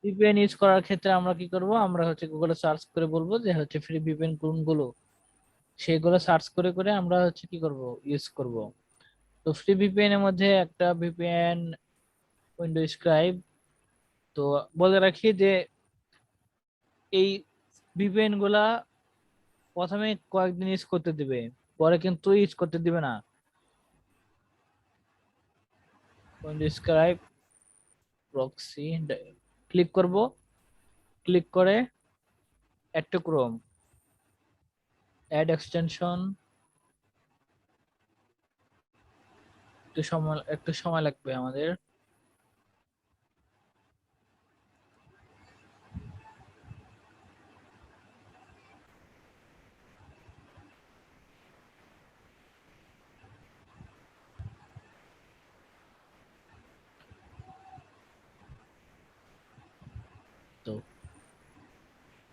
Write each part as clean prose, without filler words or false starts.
VPN use করার ক্ষেত্রে আমরা কি করব, আমরা হচ্ছে গুগলে সার্চ করে বলবো যে হচ্ছে ফ্রি ভিপিএন কোনগুলো, সেগুলো সার্চ করে করে আমরা হচ্ছে কি করব, ইউজ করব। তো ফ্রি ভিপিএন এর মধ্যে একটা ভিপিএন উইন্ডো স্ক্রাইব। তো বলে রাখি যে এই ভিপিএন গুলা প্রথমে কয়েকদিন ইউজ করতে দিবে, পরে কিন্তু ইউজ করতে দিবে না। উইন্ডো স্ক্রাইব প্রক্সি ক্লিক করব, ক্লিক করে add to Chrome, add extension. একটু সময় লাগবে আমাদের।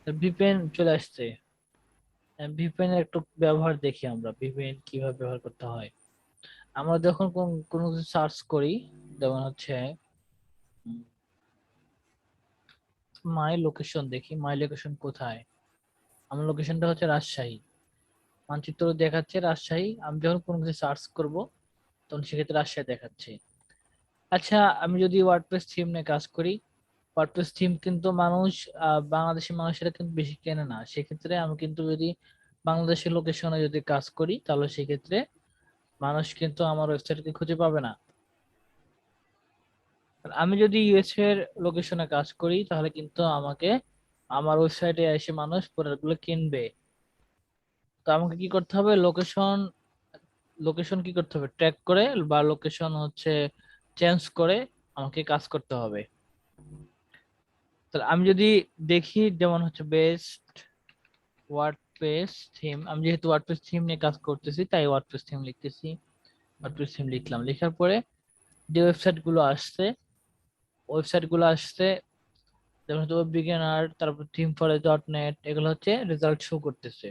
তো ভিপিএন চলে আসছে। ভিপিএন এর একটু ব্যবহার দেখি, আমরা ভিপিএন কিভাবে ব্যবহার করতে হয়। আমরা যখন কোনো কিছু সার্চ করি, যেমন হচ্ছে মাই লোকেশন, দেখি মাই লোকেশন কোথায়। আমার লোকেশনটা হচ্ছে রাজশাহী, মানচিত্র দেখাচ্ছে রাজশাহী। আমি যখন কোনো কিছু সার্চ করব তখন সেক্ষেত্রে রাজশাহী দেখাচ্ছে। আচ্ছা, আমি যদি ওয়ার্ডপ্রেস থিম নিয়ে কাজ করি, ওয়ার্ডপ্রেস থিম কিন্তু মানুষ, বাংলাদেশের মানুষেরা কিন্তু বেশি কেনে না। সেক্ষেত্রে আমি কিন্তু যদি বাংলাদেশের লোকেশনে যদি কাজ করি, তাহলে সেক্ষেত্রে মানুষ কিন্তু আমার ওয়েবসাইটকে খুঁজে পাবে না। আর আমি যদি ইউএস এর লোকেশনে কাজ করি, তাহলে কিন্তু আমাকে আমার ওয়েবসাইটে এসে মানুষ প্রোডাক্টগুলো কিনবে। তো আমাকে কি করতে হবে, লোকেশন লোকেশন কি করতে হবে, ট্র্যাক করে বা লোকেশন হচ্ছে চেঞ্জ করে আমাকে কাজ করতে হবে। তাহলে আমি যদি দেখি, যেমন হচ্ছে বেস্ট ওয়ার্ডপ্রেস থিম, আমি যেহেতু ওয়ার্ডপ্রেস থিম নিয়ে কাজ করতেছি তাই ওয়ার্ডপ্রেস থিম লিখতেছি। ওয়ার্ডপ্রেস থিম লিখলাম, লেখার পরে যে ওয়েবসাইট গুলো আসছে, যেমন হচ্ছে বিগিনার, তারপর থিম ফর ডট নেট, এগুলো হচ্ছে রেজাল্ট শো করতেছে।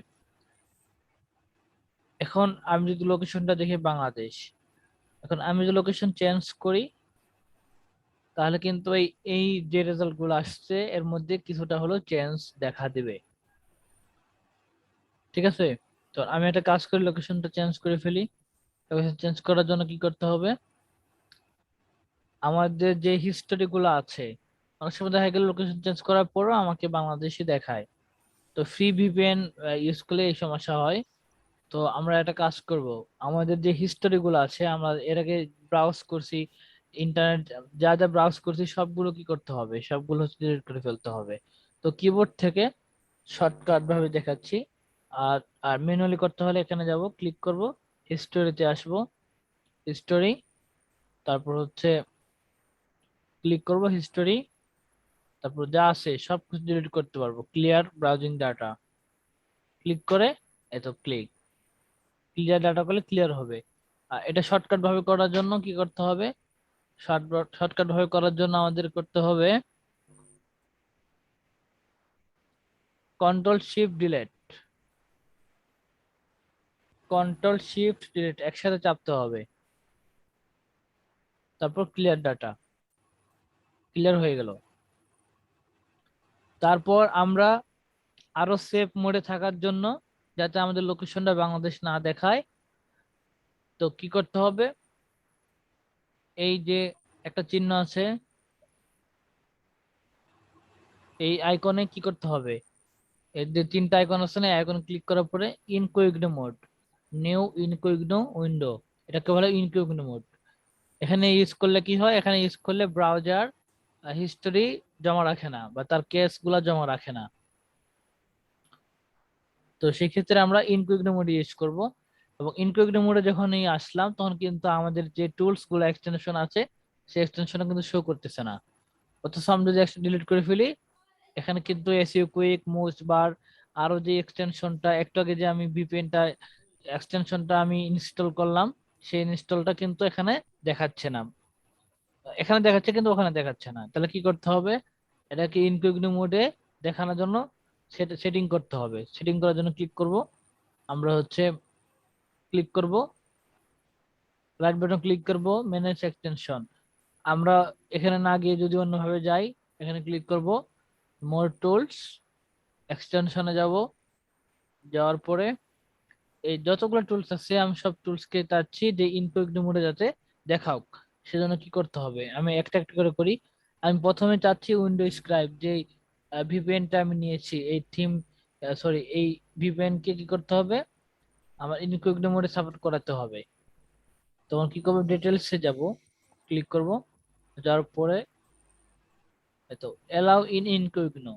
এখন আমি যদি লোকেশনটা দেখি বাংলাদেশ, এখন আমি যদি লোকেশন চেঞ্জ করি, তাহলে কিন্তু এই এই যে রেজাল্ট গুলো আসছে এর মধ্যে কিছুটা হলো চেঞ্জ দেখা দিবে। ঠিক আছে, তো আমি একটা কাজ করি, লোকেশনটা চেঞ্জ করে ফেলি। লোকেশন চেঞ্জ করার জন্য কি করতে হবে, আমাদের যে হিস্টোরি গুলো আছে, অনেক সময় দেখা গেল লোকেশন চেঞ্জ করার পরও আমাকে বাংলাদেশই দেখায়। তো ফ্রি ভিপিএন ইউজ করলে এই সমস্যা হয়। তো আমরা একটা কাজ করব, আমাদের যে হিস্টোরি গুলো আছে, আমরা এর আগে ব্রাউজ করছি, ইন্টারনেট যা যা ব্রাউজ করছি সবগুলো কি করতে হবে, সবগুলো ডিলিট করে ফেলতে হবে। তো কিবোর্ড থেকে শর্টকাট ভাবে দেখাচ্ছি। আর আর ম্যানুয়ালি করতে হলে এখানে যাব, ক্লিক করব, হিস্টোরিতে আসব, হিস্টোরি, তারপর হচ্ছে ক্লিক করব হিস্টোরি, তারপর যা আছে সব কিছু ডিলিট করতে পারবো, ক্লিয়ার ব্রাউজিং ডাটা ক্লিক করে, এত ক্লিয়ার ডাটা করলে ক্লিয়ার হবে। আর এটা শর্টকাট ভাবে করার জন্য কি করতে হবে, শর্টকাট ভাবে করার জন্য আমাদের করতে হবে control shift delete, control shift delete একসাথে চাপতে হবে, তারপর ক্লিয়ার ডাটা, ক্লিয়ার হয়ে গেল। তারপর আমরা আরো সেফ মোডে থাকার জন্য, যাতে আমাদের লোকেশনটা বাংলাদেশ না দেখায়, তো কি করতে হবে, এই যে একটা চিহ্ন আছে, এই আইকনে কি করতে হবে, এর যে তিনটা আইকন আছে না, আইকন ক্লিক করার পরে ইনকোগনিটো মোড, নিউ ইনকোগনিটো উইন্ডো, এটাকে বলে ইনকোগনিটো মোড। এখানে ইউজ করলে কি হয়, এখানে ইউজ করলে ব্রাউজার হিস্টোরি জমা রাখে না বা তার কেস গুলা জমা রাখে না। তো সেক্ষেত্রে আমরা ইনকোগনিটো মোড ইউজ করব। এবং ইনকোগনিটো মোডে যখন এই আসলাম, তখন কিন্তু আমাদের যে টুলস গুলো এক্সটেনশন আছে, সেই এক্সটেনশন কিন্তু শো করতেছে না। অথচ আমরা যদি ডিলিট করে ফেলি, এখানে কিন্তু এসইও কুইক, মোস্ট বার, আরো যে এক্সটেনশনটা একটু আগে যে আমি ভিপিএনটা এক্সটেনশনটা আমি ইনস্টল করলাম, সেই ইনস্টলটা কিন্তু এখানে দেখাচ্ছে না। এখানে দেখাচ্ছে কিন্তু ওখানে দেখাচ্ছে না। তাহলে কি করতে হবে, এটাকে ইনকগনিটো মোডে দেখানোর জন্য সেটিং করতে হবে। সেটিং করার জন্য ক্লিক করব, আমরা হচ্ছে ক্লিক করব, রাইট বাটন ক্লিক করব, ম্যানেজ এক্সটেনশন। আমরা এখানে না গিয়ে যদি অন্যভাবে যাই, এখানে ক্লিক করব, মোর টুলস, এক্সটেনশনে যাব, যাওয়ার পরে এই যতগুলো টুলস আছে আমি সব টুলস কে চাচ্ছি যে ইনকগনিটো মোডে যাতে দেখাওক। সেজন্য কি করতে হবে, আমি একটা একটা করে করি। আমি প্রথমে চাচ্ছি উইন্ডো স্ক্রাইব, যে ভিপিএনটা আমি নিয়েছি এই থিম, সরি এই ভিপিএন কে কি করতে হবে, আমার ইনকগনিটো মোডে সাপোর্ট করাতে হবে। তখন কি করবো, ডিটেলসে যাব, ক্লিক করব, যাওয়ার পরে তো এলাও ইন ইনকগনিটো,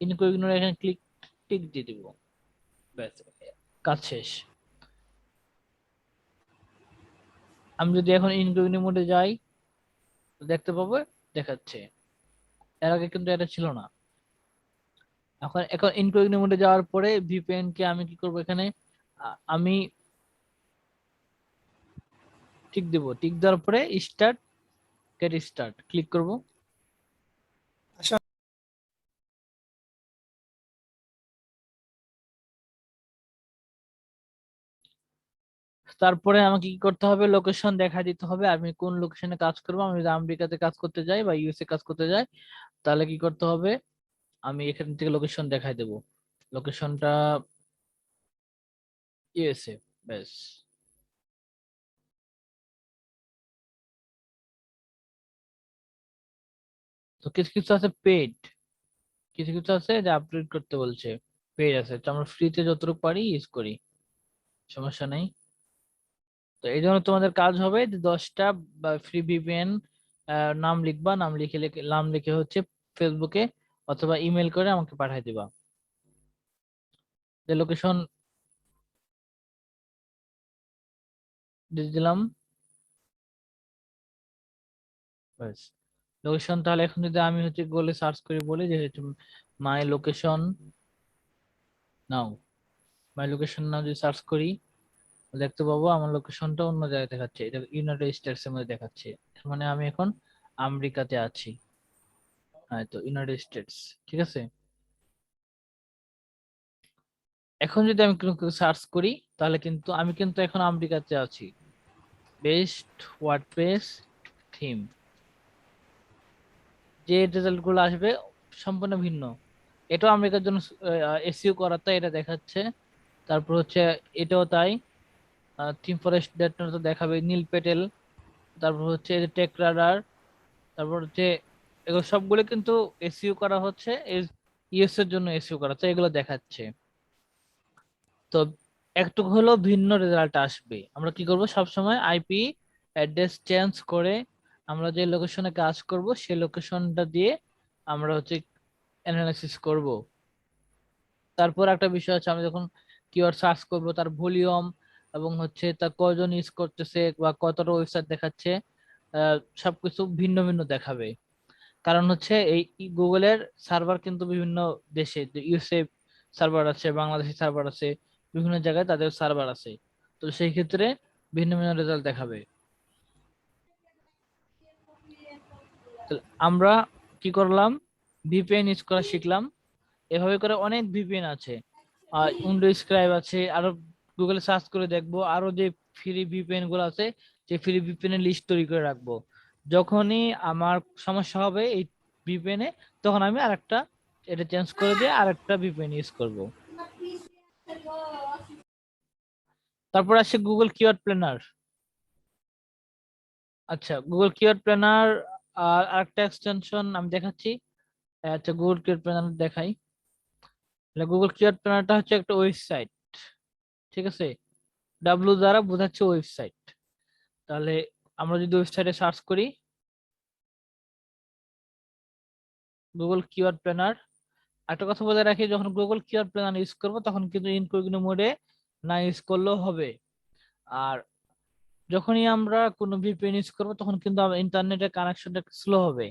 ইনকগনিটো এখানে ক্লিক, টিক দিয়ে দিব, ব্যাস, কাজ শেষ। আমি যদি এখন ইনকগনিটো মোডে যাই তো দেখতে পাবো দেখাচ্ছে, এর আগে কিন্তু এটা ছিল না। এখন এখন ইনকগনিটো মোডে যাওয়ার পরে ভিপিএন কে আমি কি করব, এখানে আমি টিক দেব, টিক দেওয়ার পরে স্টার্ট, গেট স্টার্ট ক্লিক করব। আচ্ছা, তারপরে আমাকে কি করতে হবে, লোকেশন দেখা দিতে হবে, আমি কোন লোকেশনে কাজ করব। আমি যদি আমেরিকাতে কাজ করতে যাই বা ইউএসএ কাজ করতে যাই, তাহলে কি করতে হবে, আমি এখান থেকে লোকেশন দেখাই দেব, লোকেশনটা ইউএসএ, ব্যাস। তো কিছু কিছু আছে পেড, কিছু কিছু আছে যে আপডেট করতে বলছে, পেড আছে, তো আমরা ফ্রিতে যতটুকু পারি ইউজ করি, সমস্যা নেই। তো এই জন্য তোমাদের কাজ হবে যে 10টা ফ্রি ভিপিএন নাম লিখবা, নাম লিখে লিখে নাম লিখে হচ্ছে ফেসবুকে অথবা ইমেল করে আমাকে পাঠিয়ে দিবা, যে লোকেশন দিয়ে দিলাম, ব্যাস। লোকেশন তাহলে এখন যদি আমি হচ্ছে গুগলে সার্চ করে বলি যে হচ্ছে মাই লোকেশন নাও, মাই লোকেশন নাও যদি সার্চ করি, দেখতে পাবো আমার লোকেশনটা অন্য জায়গায় দেখাচ্ছে, এটা ইউনাইটেড স্টেটস এর মধ্যে দেখাচ্ছে। তার মানে আমি এখন আমেরিকাতে আছি, হ্যাঁ তো ইউনাইটেড স্টেটস, ঠিক আছে। এখন যদি আমি কোনো সার্চ করি, তাহলে কিন্তু আমি কিন্তু এখন আমেরিকাতে আছি, বেস্ট ওয়ার্ডপ্রেস থিম, যে রেজাল্ট গুলো আসবে সম্পূর্ণ ভিন্ন। এটাও আমেরিকার জন্য এসইও করা, তাই এটা দেখাচ্ছে। তারপর হচ্ছে এটাও তাই, থিম ফরেস্ট ডেটা তো দেখাবে নীল পেটেল। তারপর হচ্ছে টেক রাডার, তারপর হচ্ছে এগুলো সবগুলো কিন্তু এসইও করা হচ্ছে, ইউএস এর জন্য এসইও করা, তো এগুলো দেখাচ্ছে। তো একটু হলেও ভিন্ন রেজাল্ট আসবে। আমরা কি করব, সব সময় আইপি অ্যাড্রেস চেঞ্জ করে আমরা যে লোকেশনে কাজ করব সেই লোকেশনটা দিয়ে আমরা হচ্ছে অ্যানালাইসিস করব। তারপর একটা বিষয় আছে, আমি যখন কিওয়ার্ড সার্চ করব তার ভলিউম এবং হচ্ছে তার কয়জন ইউজ করতেছে বা কতটা ওয়েবসাইট দেখাচ্ছে, সবকিছু ভিন্ন ভিন্ন দেখাবে। কারণ হচ্ছে এই গুগলের সার্ভার কিন্তু বিভিন্ন দেশে, ইউএসএ সার্ভার আছে, বাংলাদেশি সার্ভার আছে, বিভিন্ন জায়গায় তাদের সার্ভার আছে। তো সেই ক্ষেত্রে ভিন্ন ভিন্ন রেজাল্ট দেখাবে। তো আমরা কি করলাম, ভিপিএন ইউজ করা শিখলাম। এভাবে করে অনেক ভিপিএন আছে, উইন্ডো স্ক্রাইব আছে, আরো গুগলে সার্চ করে দেখবো আরো যে ফ্রি ভিপিএন গুলো আছে, যে ফ্রি ভিপিএন এর লিস্ট তৈরি করে রাখবো। যখনই আমার সমস্যা হবে এই ভিপিএন এ, তখন আমি আরেকটা এটা চেঞ্জ করে দিয়ে আরেকটা ভিপিএন ইউজ করব। তারপর আসছে গুগল কিওয়ার্ড প্ল্যানার। আচ্ছা, গুগল কিওয়ার্ড প্ল্যানার আর আরেকটা এক্সটেনশন আমি দেখাচ্ছি। আচ্ছা, গুগল কিওয়ার্ড প্ল্যানার দেখাই। গুগল কিওয়ার্ড প্ল্যানারটা হচ্ছে একটা ওয়েবসাইট, ঠিক আছে, ডাব্লিউ দ্বারা বোঝাচ্ছে ওয়েবসাইট। তাহলে আমরা যদি ওয়েবসাইটে সার্চ করি গুগল কিওয়ার্ড প্ল্যানার, একটা কথা বলে রাখি, যখন গুগল কিওয়ার্ড প্ল্যানার ইউজ করবো তখন কিন্তু ইনকগনিটো মোডে না ইউজ করলেও হবে। আর যখনই আমরা কোনো ভিপিএন ইউজ করবো তখন কিন্তু ইন্টারনেটের কানেকশনটা স্লো হবে,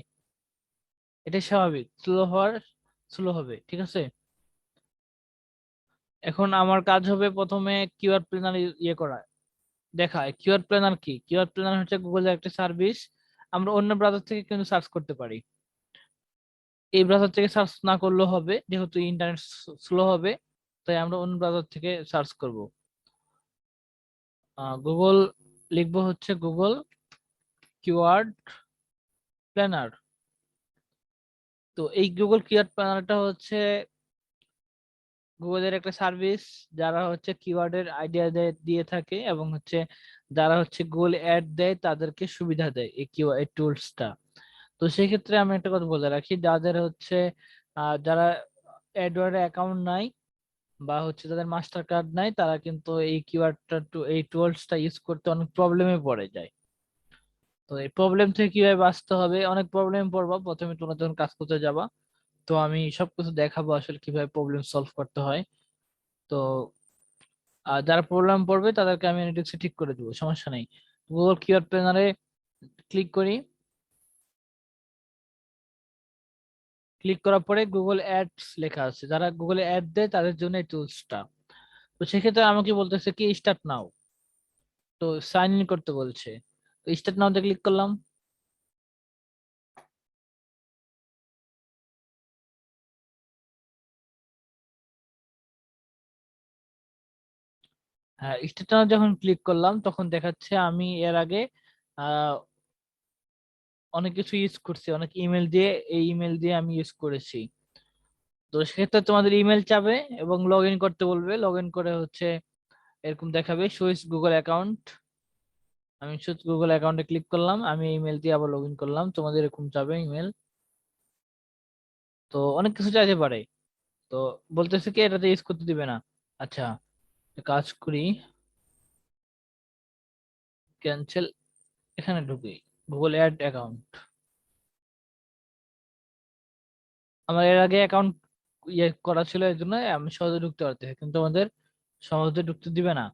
এটাই স্বাভাবিক, স্লো হবে, ঠিক আছে। এখন আমার কাজ হবে প্রথমে কিওয়ার্ড প্ল্যানার ইয়ে করা, দেখায় কিওয়ার্ড প্ল্যানার কি। কিওয়ার্ড প্ল্যানার হচ্ছে গুগলের একটা সার্ভিস, আমরা অন্য ব্রাউজার থেকে কিন্তু সার্চ করতে পারি। এই ব্রাউজার থেকে সার্চ না করলেও হবে, যেহেতু ইন্টারনেট স্লো হবে, তাই আমরা অন্য ব্রাউজার থেকে সার্চ করব। গুগল লিখবো হচ্ছে গুগল কিওয়ার্ড প্ল্যানার, তো এই গুগল কিওয়ার্ড প্ল্যানারটা হচ্ছে গুগলের একটা সার্ভিস, যারা হচ্ছে কিওয়ার্ডের আইডিয়া দিয়ে থাকে এবং হচ্ছে যারা হচ্ছে গুগল অ্যাড দেয় তাদেরকে সুবিধা দেয় এই কিওয়ার্ড টুলসটা। তো সেই ক্ষেত্রে আমি একটা কথা বলে রাখি, যাদের হচ্ছে যারা অ্যাডওয়ার্ড অ্যাকাউন্ট নাই বা হচ্ছে যাদের মাস্টার কার্ড নাই, তারা কিন্তু এই কিওয়ার্ডটা এই টুলসটা ইউজ করতে অনেক প্রবলেমে পড়ে যায়। তো এই প্রবলেম থেকে কিভাবে বাঁচতে হবে, অনেক প্রবলেম পড়বা প্রথমে তোমরা যখন কাজ করতে যাবা। তো আমি সবকিছু দেখাবো আসলে কিভাবে প্রবলেম সলভ করতে হয়। তো যারা প্রবলেম পড়বে তাদেরকে আমি অ্যানালিটিক্সে ঠিক করে দেবো, সমস্যা নেই। গুগল কিওয়ার্ড প্ল্যানারে ক্লিক করি। ক্লিক করার পরে গুগল অ্যাডস লেখা আছে, যারা গুগলে অ্যাড দেয় তাদের জন্য এই টুলসটা। তো সেক্ষেত্রে আমাকে বলতেছে কি স্টার্ট নাও, তো সাইন ইন করতে বলছে। তো স্টার্ট নাও তে ক্লিক করলাম। হ্যাঁ, স্টার্ট নাও যখন ক্লিক করলাম তখন দেখাচ্ছে আমি এর আগে আহ অনেক কিছু ইউজ করছি, অনেক ইমেল দিয়ে, এই ইমেল দিয়ে আমি ইউজ করেছি। তো সেক্ষেত্রে তোমাদের ইমেল চাবে এবং লগ ইন করতে বলবে। লগ ইন করে হচ্ছে এরকম দেখাবে সুইচ গুগল অ্যাকাউন্ট। আমি সুইচ গুগল অ্যাকাউন্টে ক্লিক করলাম, আমি ইমেল দিয়ে আবার লগ ইন করলাম, তোমাদের এরকম যাবে ইমেল। তো অনেক কিছু চাইতে পারে। তো বলতেছে কি এটাতে ইউজ করতে দিবে না। আচ্ছা, একটা কাজ করি, ক্যান্সেল, এখানে ঢুকি, গুগল অ্যাড অ্যাকাউন্ট। আমার এর আগে অ্যাকাউন্ট ইয়ে করা ছিল, এর জন্য আমি সহজে ঢুকতে পারতেছি, কিন্তু আমাদের সহজে ঢুকতে দিবে না।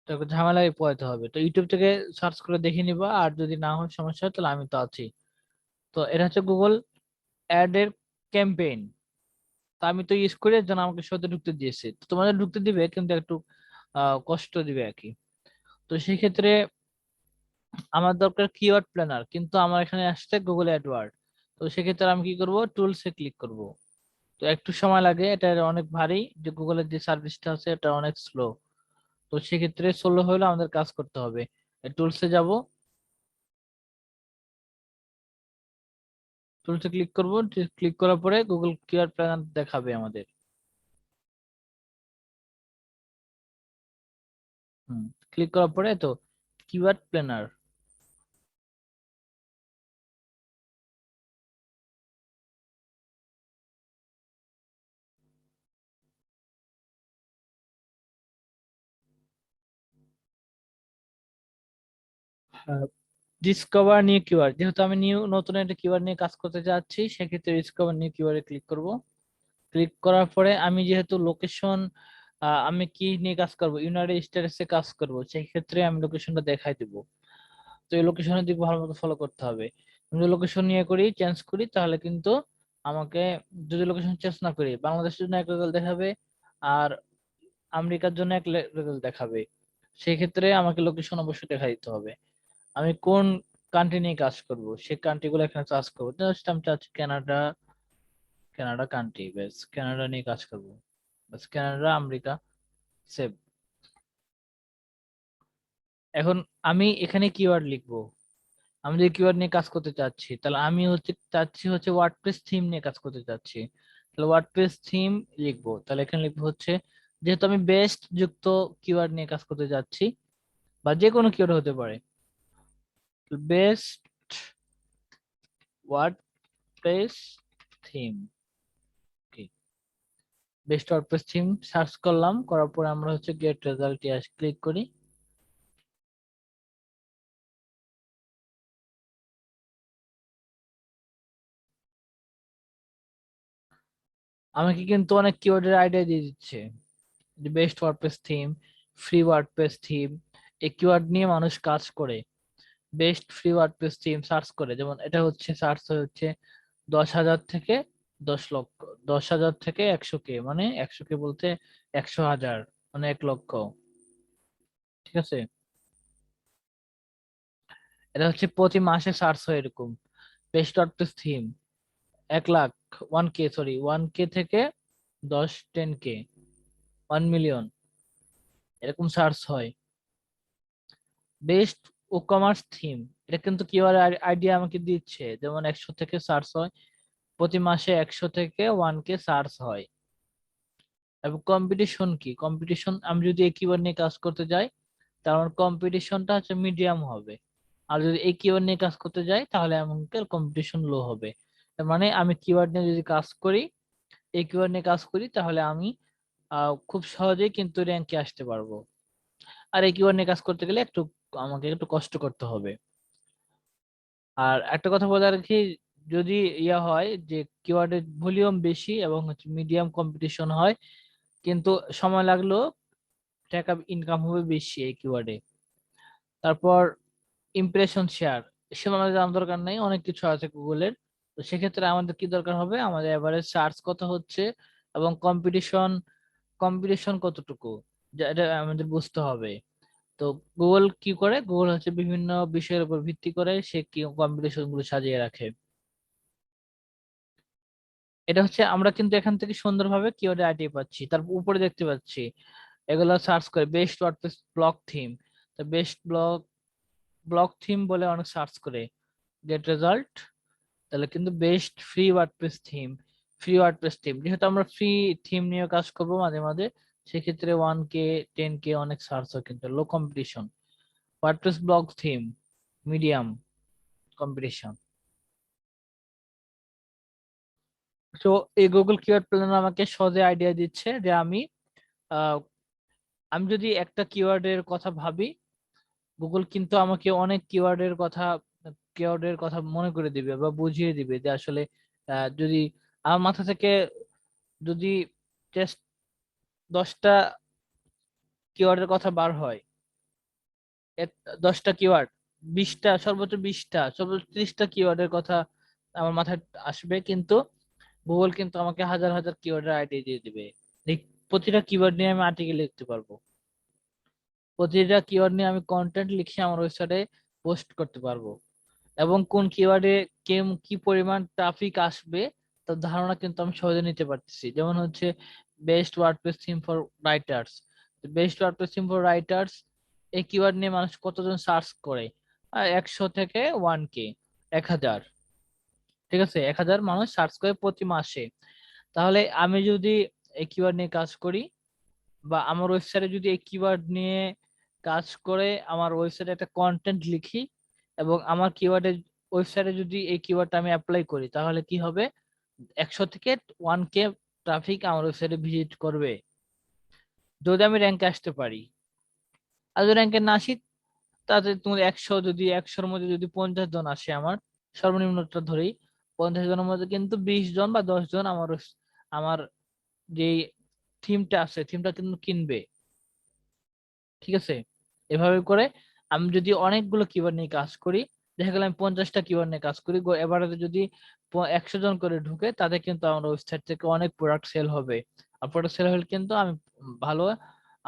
তো একটা ঝামেলায় পোহাতে হবে। তো ইউটিউব থেকে সার্চ করে দেখে নিবা, আর যদি না হয় সমস্যা হয় তাহলে আমি তো আছি। তো এটা হচ্ছে গুগল অ্যাড এর ক্যাম্পেইন। তো আমি তো ইউজ করি, এর জন্য আমাকে সহজে ঢুকতে দিয়েছে। তো তোমাদের ঢুকতে দিবে কিন্তু একটু কষ্ট দিবে আর কি। তো সেই ক্ষেত্রে আমার দরকার কিওয়ার্ড প্ল্যানার, কিন্তু আমার এখানে আসছে গুগল অ্যাডওয়ার্ড। তো সেক্ষেত্রে আমি কি করব, টুলসে ক্লিক করব। তো একটু সময় লাগে, এটা অনেক ভারী, যে গুগলের যে সার্ভিসটা আছে এটা অনেক স্লো। তো সেক্ষেত্রে স্লো হলে আমাদের কাজ করতে হবে। টুলসে যাব, টুলসে ক্লিক করব। ক্লিক করার পরে গুগল কিওয়ার্ড প্ল্যানার দেখাবে আমাদের। ক্লিক করার পরে তো keyword planner. Discover new keyword, যেহেতু আমি নতুন একটা কিওয়ার্ড নিয়ে কাজ করতে যাচ্ছি, সেক্ষেত্রে ডিসকভার নিউ কিওয়ার্ডে ক্লিক করব। ক্লিক করার পরে আমি যেহেতু লোকেশন, আমি কি নিয়ে কাজ করব, ইউনাইটেড স্টেটসে কাজ করব, সেই ক্ষেত্রে আমি লোকেশনটা দেখাই দিব। তো এই লোকেশনের দিক ভালো মতো ফলো করতে হবে। আমি যদি লোকেশন নিয়ে করি, চেঞ্জ করি, তাহলে কিন্তু আমাকে, যদি লোকেশন চেঞ্জ না করি, বাংলাদেশের জন্য এক রেজাল্ট দেখাবে আর আমেরিকার জন্য এক রেজাল্ট দেখাবে। সেই ক্ষেত্রে আমাকে লোকেশন অবশ্যই দেখা দিতে হবে। আমি কোন কান্ট্রি নিয়ে কাজ করব সেই কান্ট্রি গুলো এখানে চার্জ করবো। জাস্ট আমি চাচ্ছি কানাডা, কানাডা কান্ট্রি, বেশ কানাডা নিয়ে কাজ করব। বাস কানাডা, আমেরিকা, সেভ। এখন আমি এখানে কিওয়ার্ড লিখবো। আমি যদি কিওয়ার্ড নিয়ে কাজ করতে চাচ্ছি, তাহলে আমি চাচ্ছি ওয়ার্ডপ্রেস থিম নিয়ে কাজ করতে চাচ্ছি। তাহলে ওয়ার্ডপ্রেস থিম লিখবো, তাহলে এখানে লিখবো হচ্ছে, যেহেতু আমি বেস্ট যুক্ত কিওয়ার্ড নিয়ে কাজ করতে যাচ্ছি, বা যে কোনো কিওয়ার্ড হতে পারে, best WordPress theme. Best WordPress theme search করলাম, করার পরে আমরা হচ্ছে গেট রেজাল্ট ক্লিক করি। আমাকে কিন্তু অনেক কিওয়ার্ডের আইডিয়া দিয়ে দিচ্ছে, যে best WordPress theme, free WordPress theme, এই কিওয়ার্ড নিয়ে মানুষ কাজ করে। Best free WordPress theme search করে, যেমন এটা হচ্ছে সার্চ হচ্ছে 10,000 থেকে 10 লক্ষ, 10,000 থেকে 100K, মানে 100K বলতে 100,000, মানে 1 লক্ষ। ঠিক আছে, এটা হচ্ছে প্রতি মাসে সার্চ হয় এরকম। Best WordPress theme 1 lakh, 1K, sorry 1K থেকে 10, 10K, 1 মিলিয়ন, এরকম সার্চ হয়। বেস্ট ই কমার্স থিম, এটা কিন্তু কিওয়ার্ড আইডিয়া আমাকে দিচ্ছে, যেমন 100 থেকে সার্চ হয় প্রতি মাসে 100 থেকে 1K সার্চ হয়। এবং কম্পিটিশন কি, কম্পিটিশন আমি যদি এই কিওয়ার্ড নিয়ে কাজ করতে যাই তার মানে কম্পিটিশনটা হচ্ছে মিডিয়াম হবে। আর যদি এই কিওয়ার্ড নিয়ে কাজ করতে যাই তাহলে আমাকে কম্পিটিশন লো হবে। তার মানে আমি কিওয়ার্ড নিয়ে যদি কাজ করি, এই কিওয়ার্ড নিয়ে কাজ করি, তাহলে আমি খুব সহজেই কিন্তু র্যাঙ্কে আসতে পারবো। আর এই কিওয়ার্ড নিয়ে কাজ করতে গেলে আমাকে একটু কষ্ট করতে হবে। আর একটা কথা বলে রাখি, যদি ইয়া হয় যে কিওয়ার্ডের ভলিউম বেশি এবং হচ্ছে মিডিয়াম কম্পিটিশন হয়, কিন্তু সময় লাগলেও টাকা ইনকাম হবে বেশি এই কিওয়ার্ডে। তারপর ইমপ্রেশন শেয়ার, সেটা আমাদের জানার দরকার নেই, অনেক কিছু আছে গুগলের। তো সেক্ষেত্রে আমাদের কি দরকার হবে, আমাদের এভারেজ সার্চ কত হচ্ছে এবং কম্পিটিশন কম্পিটিশন কতটুকু, এটা আমাদের বুঝতে হবে। তো গুগল কি করে, গুগল হচ্ছে বিভিন্ন বিষয়ের উপর ভিত্তি করে সে কি কম্পিটিশন গুলো সাজিয়ে রাখে। এটা হচ্ছে আমরা কিন্তু এখান থেকে সুন্দরভাবে কিওয়ার্ড আইডি পাচ্ছি, তার উপরে দেখতে পাচ্ছি এগুলো সার্চ করে বেস্ট ওয়ার্ডপ্রেস ব্লগ থিম। তো বেস্ট ব্লগ থিম বলে অনেক সার্চ করে, গেট রেজাল্ট। তাহলে কিন্তু বেস্ট ফ্রি ওয়ার্ডপ্রেস থিম, যেহেতু আমরা ফ্রি থিম নিয়ে কাজ করব মাঝে মাঝে, সেক্ষেত্রে 1K 10K অনেক সার্চ হয়, কিন্তু লো competition. WordPress blog theme medium competition. তো এই গুগল কিওয়ার্ড প্ল্যানার আমাকে সহজে আইডিয়া দিচ্ছে যে আহ, আমি যদি একটা কিওয়ার্ডের কথা ভাবি, গুগল কিন্তু আমাকে অনেক কিওয়ার্ডের কথা মনে করে দিবে বা বুঝিয়ে দিবে যে আসলে যদি আমার মাথা থেকে যদি জাস্ট 10টা কিওয়ার্ডের কথা বার হয়, 10টা কিওয়ার্ড, 20টা, সর্বোচ্চ 20টা, সর্বোচ্চ 30টা কিওয়ার্ডের কথা আমার মাথায় আসবে, কিন্তু গুগল কিন্তু আমাকে হাজার হাজার কিওয়ার্ডের আইডিয়া দিয়ে দিবে। এই প্রতিটা কিওয়ার্ড নিয়ে আমি আর্টিকেল লিখতে পারবো, প্রতিটা কিওয়ার্ড নিয়ে আমি কন্টেন্ট লিখে আমার ওয়েবসাইটে পোস্ট করতে পারবো। এবং কোন কিওয়ার্ডে কি পরিমাণ ট্রাফিক আসবে তার ধারণা কিন্তু আমি সহজে নিতে পারতেছি। যেমন হচ্ছে best WordPress theme for writers, best WordPress theme for writers এই কিওয়ার্ড নিয়ে মানুষ কতজন সার্চ করে, 100 থেকে 1K, 1000, ঠিক আছে, 1000 মানুষ সার্চ করে প্রতি মাসে। তাহলে আমি যদি এই কিওয়ার্ড নিয়ে কাজ করি বা আমার ওয়েবসাইটে যদি এই কিওয়ার্ড নিয়ে কাজ করে আমার ওয়েবসাইটে একটা কন্টেন্ট লিখি এবং আমার ওয়েবসাইটে যদি এই কিওয়ার্ডটা আমি অ্যাপ্লাই করি, তাহলে কি হবে, 100 থেকে 1K ট্রাফিক আমার ওয়েবসাইটে ভিজিট করবে যদি আমি র্যাঙ্কে আসতে পারি। আর যদি র্যাঙ্কে না আসি, তাতে তুমি 100 মধ্যে যদি 50 জন আসে, আমার সর্বনিম্নটা ধরেই 50 জনের মধ্যে কিন্তু 20 জন বা 10 জন আমার যে থিমটা আছে থিমটা কিন্তু কিনবে, ঠিক আছে। এভাবে করে আমি যদি অনেকগুলো কিওয়ার্ড নিয়ে কাজ করি, দেখা গেল আমি 50টা কিওয়ার্ড নিয়ে কাজ করি, এবারে যদি 100 জন করে ঢুকে, তাদের কিন্তু আমার ওয়েবসাইট থেকে অনেক প্রোডাক্ট সেল হবে। আর প্রোডাক্ট সেল হলে কিন্তু আমি ভালো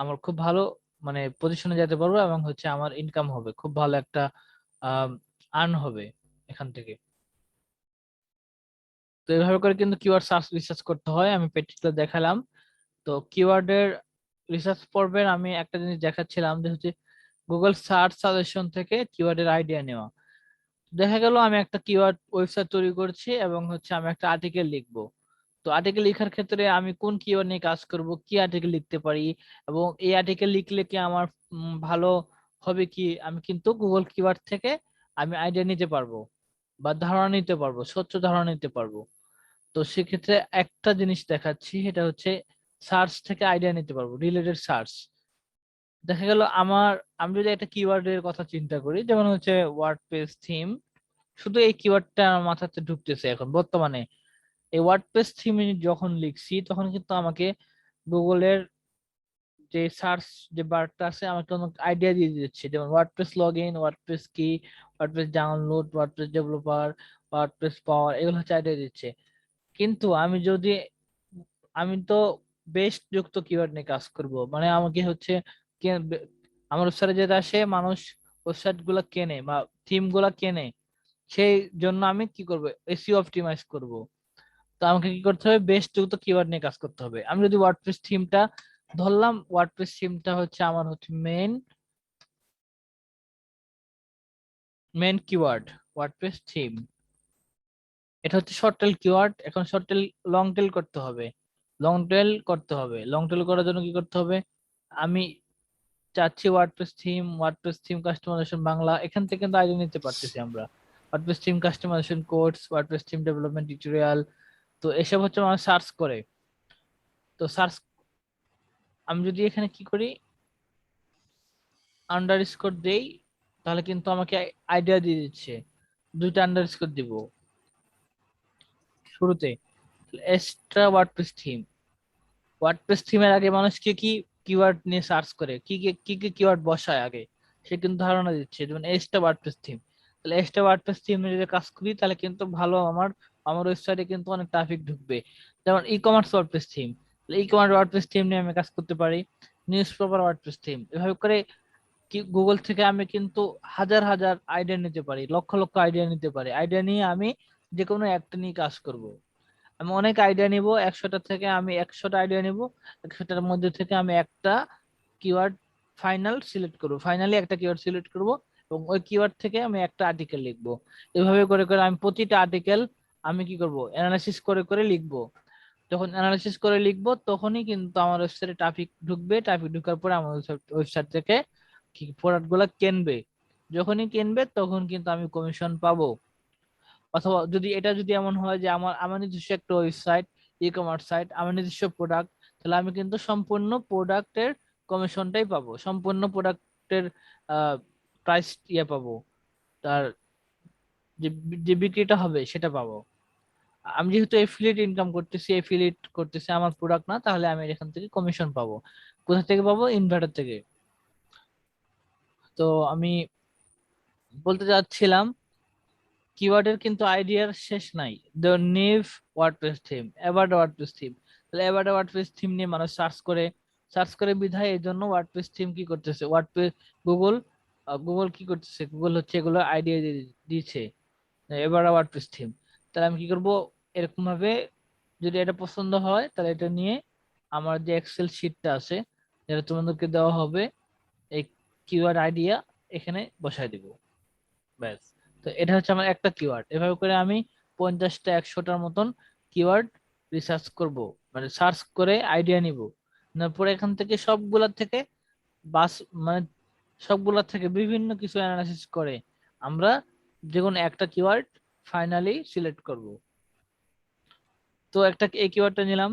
আমার খুব ভালো মানে পজিশনে যেতে পারবো এবং হচ্ছে আমার ইনকাম হবে, খুব ভালো একটা আর্ন হবে এখান থেকে। তো এইভাবে করে কিন্তু কিওয়ার্ড সার্চ রিসার্চ করতে হয়, আমি প্র্যাকটিক্যালি দেখালাম। তো কিওয়ার্ডের রিসার্চ পর্বের আমি একটা জিনিস দেখাচ্ছিলাম যে হচ্ছে গুগল সার্চ সাজেশন থেকে কিওয়ার্ডের আইডিয়া নেওয়া। দেখা গেল আমি একটা কিওয়ার্ড ওয়েবসাইট তৈরি করছি এবং হচ্ছে আমি একটা আর্টিকেল লিখবো। তো আর্টিকেল লেখার ক্ষেত্রে আমি কোন কিওয়ার্ড নিয়ে কাজ করব, কি আর্টিকেল লিখতে পারি এবং এই আর্টিকেল লিখলে কি আমার ভালো হবে কি, আমি কিন্তু গুগল কিওয়ার্ড থেকে আমি আইডিয়া নিতে পারবো বা ধারণা নিতে পারবো, স্বচ্ছ ধারণা নিতে পারবো। তো সেক্ষেত্রে একটা জিনিস দেখাচ্ছি, এটা হচ্ছে সার্চ থেকে আইডিয়া নিতে পারবো, রিলেটেড সার্চ। দেখা গেল আমি যদি একটা কিওয়ার্ডের কথা চিন্তা করি, যেমন হচ্ছে ওয়ার্ডপ্রেস থিম, শুধু এই কিওয়ার্ডটা আমার মাথাতে ঢুকতেছে এখন বর্তমানে। এই ওয়ার্ডপ্রেস থিম যখন লিখছি তখন কিন্তু আমাকে গুগলের যে সার্চ যে বারটা আছে আমাকে অনেক আইডিয়া দিয়ে দিচ্ছে, যেমন ওয়ার্ডপ্রেস লগ ইন, ওয়ার্ডপ্রেস কি, WordPress download, WordPress developer, WordPress power, এগুলো হচ্ছে আইডিয়া দিচ্ছে। কিন্তু আমি তো বেস্ট যুক্ত কিওয়ার্ড নিয়ে কাজ করব, মানে আমাকে হচ্ছে আমার ওয়েবসাইটে যেটা আসে মানুষ ওয়েবসাইট গুলা কেনে বা থিম গুলা কেনে, সেই জন্য আমি কি করব, এসইও অপটিমাইজ করব। তো আমাকে কি করতে হবে, বেস্ট যুক্ত কিওয়ার্ড নিয়ে কাজ করতে হবে। আমি যদি ওয়ার্ডপ্রেস থিমটা ধরলাম, ওয়ার্ডপ্রেস থিমটা হচ্ছে আমার হচ্ছে মেন কিওয়ার্ড ওয়ার্ডপ্রেস থিম। এটা হচ্ছে শর্ট টেল কিওয়ার্ড। এখন শর্ট টেল লং টেল করতে হবে, লং টেল করতে হবে। লং টেল করার জন্য কি করতে হবে, আমি চাচ্ছি ওয়ার্ডপ্রেস থিম কাস্টমাইজেশন বাংলা, এখান থেকে কিন্তু আইডিয়া নিতে পারতেছি আমরা। WordPress theme customisation course, WordPress theme development tutorial, তো এসব হচ্ছে আমার সার্চ করে। তো সার্চ, আমি যদি এখানে কি করি আন্ডারস্কোর দেই, তাহলে কিন্তু আমাকে আইডিয়া দিয়ে দিচ্ছে। দুইটা আন্ডারস্কোর দিব শুরুতে। এক্সট্রা ওয়ার্ডপ্রেস থিম, ওয়ার্ডপ্রেস থিমের আগে মানুষ কি কি কিওয়ার্ড নিয়ে সার্চ করে, কি কি কিওয়ার্ড বসায় আগে, সে কিন্তু ধারণা দিচ্ছে। যেমন এক্সট্রা ওয়ার্ডপ্রেস থিম, তাহলে এক্সট্রা ওয়ার্ডপ্রেস থিম নিয়ে যদি কাজ করি তাহলে কিন্তু ভালো, আমার আমার ওয়েবসাইটে কিন্তু অনেক ট্রাফিক ঢুকবে। যেমন e commerce WordPress theme, e commerce WordPress theme নিয়ে আমি কাজ করতে পারি। নিউজ পেপার ওয়ার্ডপ্রেস থিম, এভাবে করে কি গুগল থেকে আমি কিন্তু হাজার হাজার আইডিয়া নিতে পারি, লক্ষ লক্ষ আইডিয়া নিতে পারি। আইডিয়া নিয়ে আমি যে কোনো একটা নিয়ে কাজ করব। আমি অনেক আইডিয়া নিব, 100টা থেকে আমি 100টা আইডিয়া নিব, 100টার মধ্যে থেকে আমি একটা কিওয়ার্ড ফাইনালি একটা কিওয়ার্ড সিলেক্ট করব, এবং ওই কিওয়ার্ড থেকে আমি একটা আর্টিকেল লিখব। এভাবে করে করে আমি প্রতিটা আর্টিকেল আমি কি করব, অ্যানালাইসিস করে করে লিখব। যখন অ্যানালাইসিস করে লিখবো তখনই কিন্তু আমার ওয়েবসাইটে ট্রাফিক ঢুকবে, ট্রাফিক ঢুকার পরে আমার ওয়েবসাইট থেকে কি প্রোডাক্ট গুলা কিনবে। যখনই কিনবে তখন কিন্তু আমি কমিশন পাবো। অথবা যদি এমন হয় যে আমার আমার নিজস্ব একটা ওয়েবসাইট, ই কমার্স সাইট, আমার নিজস্ব প্রোডাক্ট, তাহলে আমি কিন্তু সম্পূর্ণ প্রোডাক্টের কমিশনটাই পাবো, সম্পূর্ণ প্রোডাক্টের প্রাইস পাবো, তার যে যে বিক্রিটা হবে সেটা পাবো। আমি যেহেতু এফিলিয়েট করতেছি আমার প্রোডাক্ট না, তাহলে আমি এখান থেকে কমিশন পাবো। কোথা থেকে পাবো, ইনভার্টার থেকে। তো আমি বলতে যাচ্ছিলাম কিওয়ার্ডের কিন্তু আইডিয়ার শেষ নাই। দ্য নিভ ওয়ার্ডপ্রেস থিম, এবার ওয়ার্ডপ্রেস থিম, তাহলে এবার ওয়ার্ডপ্রেস থিম নিয়ে মানুষ সার্চ করে বিধায় এই জন্য ওয়ার্ডপ্রেস থিম কি করতেছে, ওয়ার্ডপ্রেস গুগল গুগল কি করতেছে, গুগল হচ্ছে এগুলো আইডিয়া দিচ্ছে এবার ওয়ার্ডপ্রেস থিম। তাহলে আমি কি করব, এরকম ভাবে যদি এটা পছন্দ হয় তাহলে এটা নিয়ে আমার যে এক্সেল শিটটা আছে যেটা তোমাদেরকে দেওয়া হবে, এই কিওয়ার্ড আইডিয়া এখানে বসায় দিব, ব্যাস। তো এটা হচ্ছে আমার একটা কিওয়ার্ড। এভাবে করে আমি 50টা 100টার মতন কিওয়ার্ড রিসার্চ করব, মানে সার্চ করে আইডিয়া নিব। তারপরে এখান থেকে সবগুলা থেকে বাস মানে সবগুলা থেকে বিভিন্ন কিছু অ্যানালাইসিস করে আমরা যে কোনো একটা কিওয়ার্ড ফাইনালি সিলেক্ট করব। তো একটা এই কিওয়ার্ডটা নিলাম।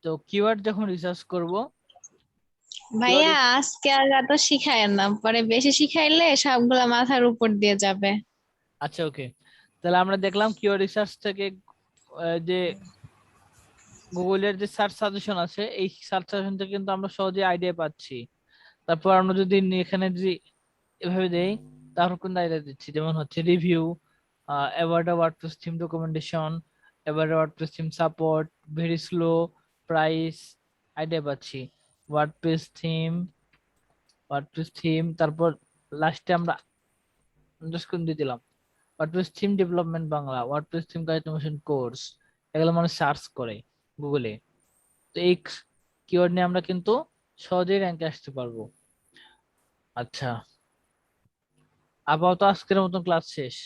তো কিওয়ার্ড যখন রিসার্চ করব, কিওয়ার্ড, ভাইয়া আজকে আর এত শিখায়েন না, পরে বেশি শিখাইলে সবগুলা মাথার উপর দিয়ে যাবে। আচ্ছা ওকে। তাহলে আমরা দেখলাম কিওয়ার্ড রিসার্চ থেকে যে গুগলের যে সার্চ সাজেশন আছে, এই সার্চ সাজেশন থেকে কিন্তু আমরা সহজে আইডিয়া পাচ্ছি। তারপর আমরা যদি এখানে যদি এভাবে দেই, তারপর কোন আইডিয়া দিচ্ছি, যেমন হচ্ছে review, about WordPress theme documentation, about WordPress theme support, very slow, price, idea পাচ্ছি। ওয়ার্ডপ্রেস থিম তারপর লাস্টে আমরা আন্ডারস্কোর দিয়ে দিলাম WordPress theme development Bangla, WordPress theme customisation course. এগুলো মানে সার্চ করে গুগলে। তো এই কিওয়ার্ড নিয়ে আমরা কিন্তু সহজেই র্যাঙ্কে আসতে পারবো। আচ্ছা, আপাতত আজকের মতন ক্লাস শেষ।